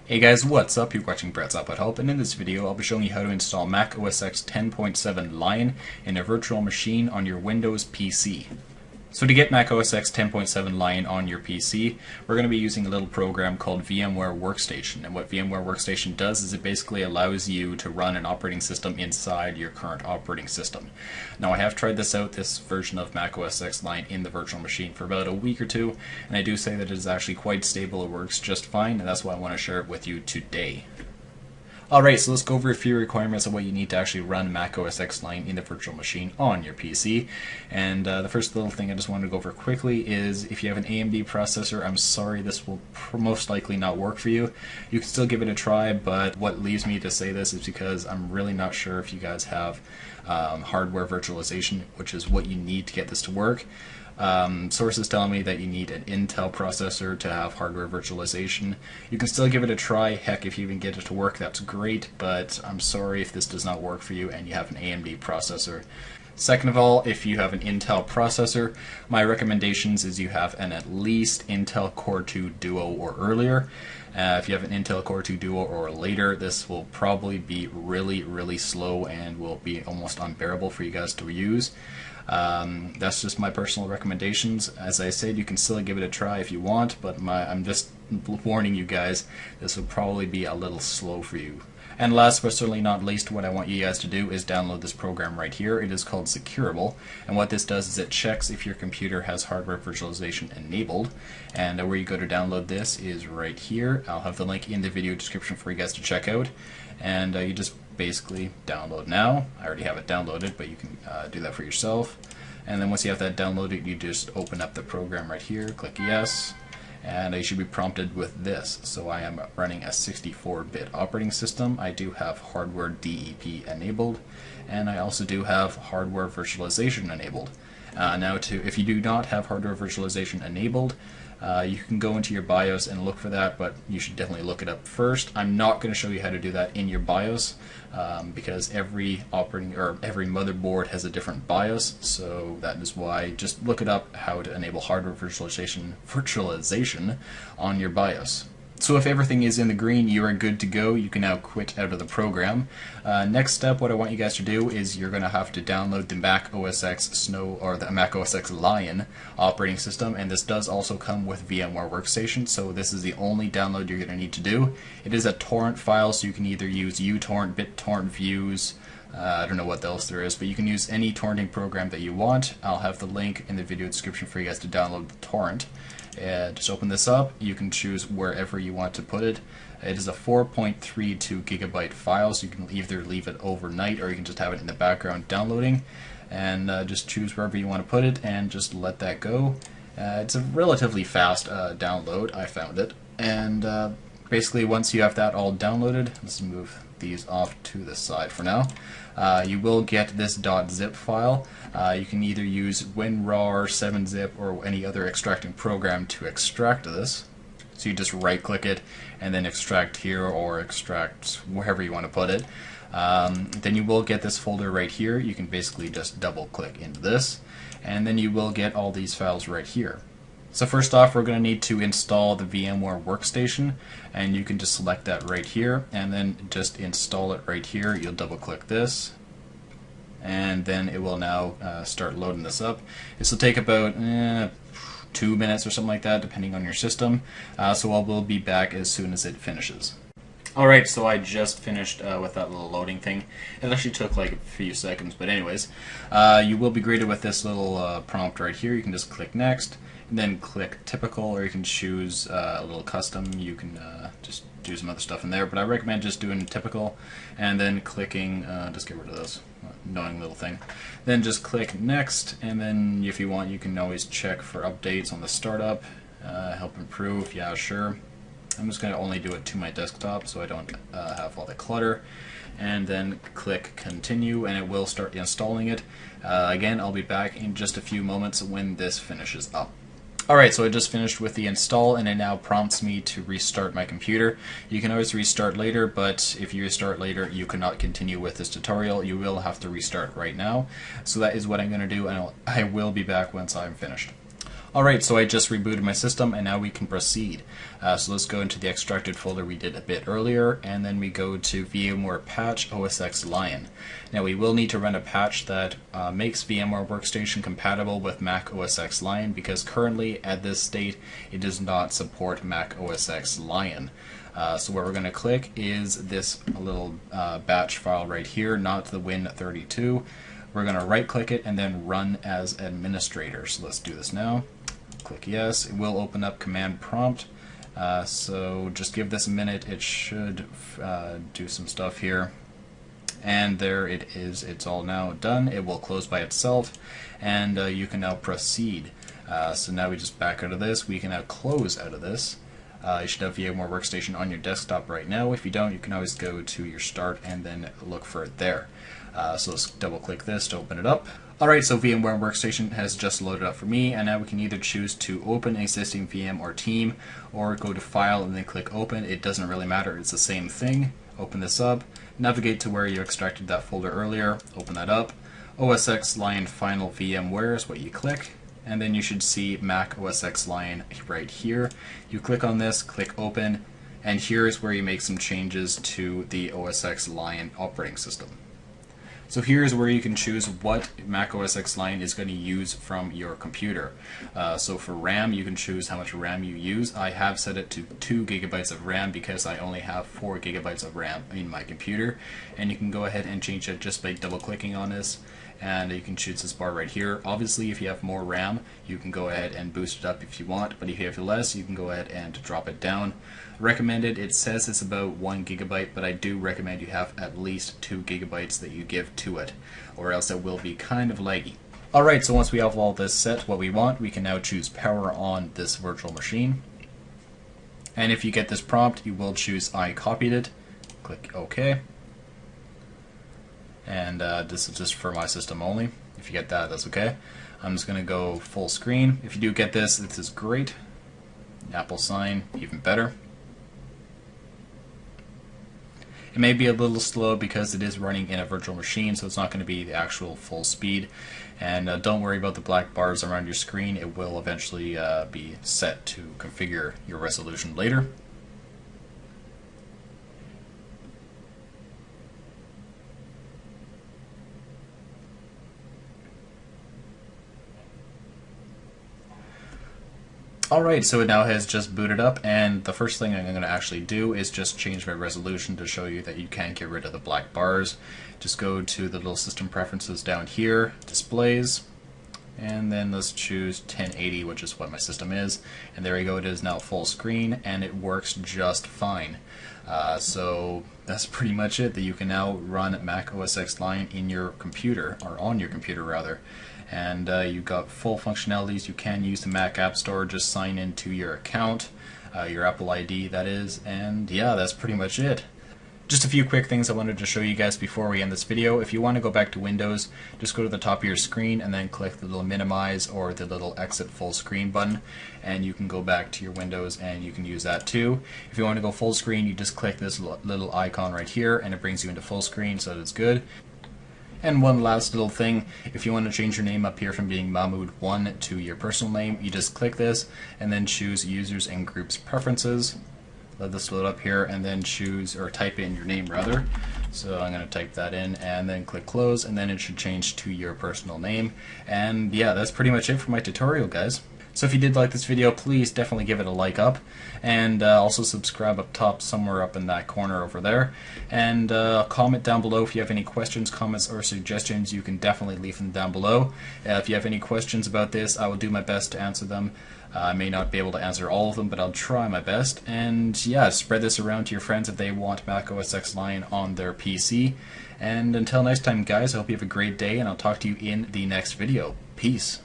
Hey guys, what's up? You're watching Brett's Output Help, and in this video I'll be showing you how to install Mac OS X 10.7 Lion in a virtual machine on your Windows PC. So to get Mac OS X 10.7 Lion on your PC, we're going to be using a little program called VMware Workstation. And what VMware Workstation does is it basically allows you to run an operating system inside your current operating system. Now I have tried this version of Mac OS X Lion in the virtual machine for about a week or two, and I do say that it is actually quite stable, it works just fine, and that's why I want to share it with you today. Alright, so let's go over a few requirements of what you need to actually run Mac OS X Lion in the virtual machine on your PC. And the first little thing I just wanted to go over quickly is if you have an AMD processor, I'm sorry, this will most likely not work for you. You can still give it a try, but what leaves me to say this is because I'm really not sure if you guys have hardware virtualization, which is what you need to get this to work. Sources tell me that you need an Intel processor to have hardware virtualization. You can still give it a try. Heck, if you even get it to work, that's great, but I'm sorry if this does not work for you and you have an AMD processor. Second of all, if you have an Intel processor, my recommendations is you have an at least Intel Core 2 Duo or earlier. If you have an Intel Core 2 Duo or later, this will probably be really slow and will be almost unbearable for you guys to use. That's just my personal recommendations. As I said, you can still give it a try if you want, but I'm just warning you guys, this will probably be a little slow for you. And last but certainly not least, what I want you guys to do is download this program right here. It is called Securable, and what this does is it checks if your computer has hardware virtualization enabled, and where you go to download this is right here. I'll have the link in the video description for you guys to check out, and you just basically download now. I already have it downloaded, but you can do that for yourself. And then once you have that downloaded, you just open up the program right here, click yes, and you should be prompted with this. So I am running a 64-bit operating system. I do have hardware DEP enabled, and I also do have hardware virtualization enabled. If you do not have hardware virtualization enabled, you can go into your BIOS and look for that, but you should definitely look it up first. I'm not going to show you how to do that in your BIOS because every motherboard has a different BIOS, so that is why just look it up how to enable hardware virtualization on your BIOS. So if everything is in the green, you are good to go. You can now quit out of the program. Next step, what I want you guys to do is you're going to have to download the Mac OS X Snow or the Mac OS X Lion operating system, and this does also come with VMware Workstation. So this is the only download you're going to need to do. It is a torrent file, so you can either use uTorrent, BitTorrent, Views. I don't know what else there is, but you can use any torrenting program that you want. I'll have the link in the video description for you guys to download the torrent. Just open this up. You can choose wherever you want to put it. It is a 4.32 gigabyte file, so you can either leave it overnight or you can just have it in the background downloading, and just choose wherever you want to put it and just let that go. It's a relatively fast download, I found it, and basically once you have that all downloaded, let's move these off to the side for now. You will get this .zip file. You can either use WinRAR, 7-zip, or any other extracting program to extract this. So you just right click it and then extract here or extract wherever you want to put it. Then you will get this folder right here. You can basically just double click into this, and then you will get all these files right here. So first off, we're going to need to install the VMware Workstation, and you can just select that right here and then just install it right here. You'll double click this, and then it will now start loading this up. This will take about 2 minutes or something like that, depending on your system. So I will be back as soon as it finishes. Alright, so I just finished with that little loading thing. It actually took like a few seconds, but anyways, you will be greeted with this little prompt right here. You can just click next, and then click typical, or you can choose a little custom. You can just do some other stuff in there, but I recommend just doing typical, and then clicking, just get rid of this annoying little thing. Then just click next, and then if you want, you can always check for updates on the startup, help improve, yeah, sure. I'm just going to only do it to my desktop so I don't have all the clutter, and then click continue, and it will start installing it. Again, I'll be back in just a few moments when this finishes up. Alright, so I just finished with the install, and it now prompts me to restart my computer. You can always restart later, but if you restart later, you cannot continue with this tutorial. You will have to restart right now. So that is what I'm going to do, and I will be back once I'm finished. Alright, so I just rebooted my system and now we can proceed. So let's go into the extracted folder we did a bit earlier, and then we go to VMware Patch OS X Lion. Now we will need to run a patch that makes VMware Workstation compatible with Mac OS X Lion, because currently at this state it does not support Mac OS X Lion. So what we're going to click is this little batch file right here, not the Win32. We're going to right click it and then run as administrator. So let's do this now. Click yes. It will open up command prompt. So just give this a minute. It should do some stuff here. And there it is. It's all now done. It will close by itself, and you can now proceed. So now we just back out of this. We can now close out of this. You should have VMware Workstation on your desktop right now. If you don't, you can always go to your start and then look for it there. So let's double click this to open it up. Alright, so VMware Workstation has just loaded up for me, and now we can either choose to open an existing VM or team, or go to File and then click Open. It doesn't really matter, it's the same thing. Open this up, navigate to where you extracted that folder earlier, open that up. OS X Lion Final VMware is what you click, and then you should see Mac OS X Lion right here. You click on this, click Open, and here is where you make some changes to the OS X Lion operating system. So here's where you can choose what Mac OS X Lion is going to use from your computer. So for RAM, you can choose how much RAM you use. I have set it to 2 gigabytes of RAM because I only have 4 gigabytes of RAM in my computer. And you can go ahead and change it just by double clicking on this. And you can choose this bar right here. Obviously, if you have more RAM, you can go ahead and boost it up if you want, but if you have less, you can go ahead and drop it down. Recommended, it says it's about 1 gigabyte, but I do recommend you have at least 2 gigabytes that you give to it, or else it will be kind of laggy. Alright, so once we have all this set what we want, we can now choose power on this virtual machine. And if you get this prompt, you will choose I copied it. Click OK. And this is just for my system only. If you get that, that's okay. I'm just going to go full screen. If you do get this, this is great. Apple sign, even better. It may be a little slow because it is running in a virtual machine, so it's not going to be the actual full speed. And don't worry about the black bars around your screen. It will eventually be set to configure your resolution later. Alright, so it now has just booted up, and the first thing I'm going to actually do is just change my resolution to show you that you can get rid of the black bars. Just go to the little system preferences down here, displays, and then let's choose 1080, which is what my system is, and there you go, it is now full screen, and it works just fine. So that's pretty much it, that you can now run Mac OS X Lion in your computer, or on your computer rather. And you've got full functionalities. You can use the Mac App Store, just sign into your account, your Apple ID that is, and yeah, that's pretty much it. Just a few quick things I wanted to show you guys before we end this video. If you want to go back to Windows, just go to the top of your screen and then click the little minimize or the little exit full screen button, and you can go back to your Windows and you can use that too. If you want to go full screen, you just click this little icon right here and it brings you into full screen, so that's good. And one last little thing, if you want to change your name up here from being Mahmood1 to your personal name, you just click this and then choose Users and Groups Preferences. Let this load up here and then choose, or type in your name rather. So I'm going to type that in and then click Close, and then it should change to your personal name. And yeah, that's pretty much it for my tutorial, guys. So if you did like this video, please definitely give it a like up, and also subscribe up top, somewhere up in that corner over there, and comment down below if you have any questions, comments, or suggestions. You can definitely leave them down below. If you have any questions about this, I will do my best to answer them. I may not be able to answer all of them, but I'll try my best. And yeah, spread this around to your friends if they want Mac OS X Lion on their PC. And until next time, guys, I hope you have a great day, and I'll talk to you in the next video. Peace.